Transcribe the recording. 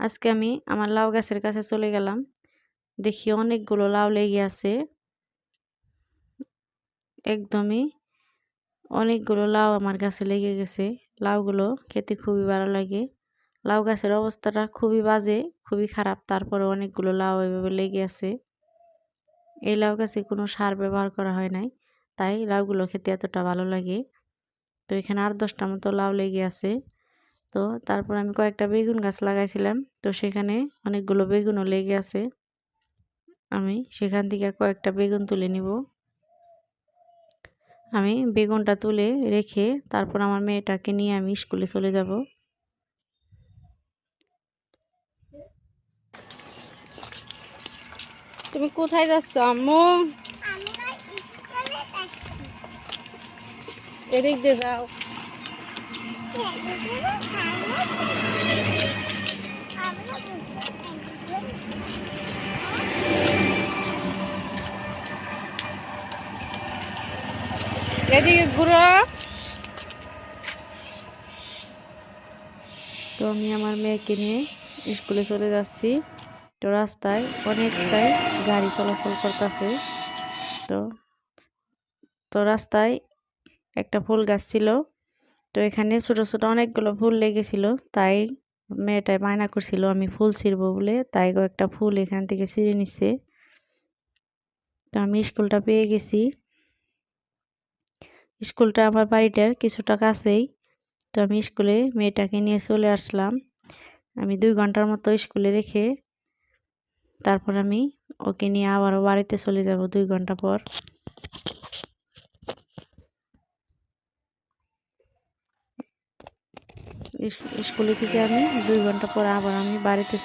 আজকে আমি আমার লাউ গাছের কাছে চলে গেলাম। দেখি অনেকগুলো লাউ লেগে আছে। একদমই অনেকগুলো লাউ আমার গাছে লেগে গেছে। লাউগুলো খেতে খুবই ভালো লাগে। লাউ গাছের অবস্থাটা খুবই বাজে, খুবই খারাপ। তারপরে অনেকগুলো লাউ এভাবে লেগে আছে। এই লাউ গাছে কোনো সার ব্যবহার করা হয় নাই। তাই লাউগুলো খেতে এতটা ভালো লাগে। তো এখানে ৮-১০টা মতো লাউ লেগে আছে। তো তারপর আমি কয়েকটা বেগুন গাছ লাগাইছিলাম। তো সেখানে অনেকগুলো বেগুনও লেগে আছে। আমি সেখান থেকে কয়েকটা বেগুন তুলে নিব। আমি বেগুনটা তুলে রেখে তারপর আমার মেয়েটাকে নিয়ে আমি স্কুলে চলে যাব। তুমি কোথায় যাচ্ছ আম্মু? এদিক দিয়ে যাও। এদিকে ঘুরো। তো আমি আমার মেয়েকে নিয়ে স্কুলে চলে যাচ্ছি। তো রাস্তায় অনেকটাই গাড়ি চলাচল করতেছে। তো তো রাস্তায় একটা ফুল গাছ ছিল। তো এখানে ছোট ছোট অনেকগুলো ফুল লেগেছিল। তাই মেয়েটাই বায়না করছিল আমি ফুল ছিঁড়বো বলে। তাই কয়েকটা ফুল এখান থেকে ছিঁড়ে নিচ্ছে। তো আমি স্কুলটা পেয়ে গেছি। স্কুলটা আমার বাড়িটার কিছুটা কাছেই। তো আমি স্কুলে মেয়েটাকে নিয়ে চলে আসলাম। আমি 2 ঘন্টার মতো স্কুলে রেখে তারপর আমি ওকে নিয়ে আবারও বাড়িতে চলে যাব 2 ঘন্টা পর। স্কুলে থেকে আমি 2 ঘন্টা পর আবার আমি বাড়িতে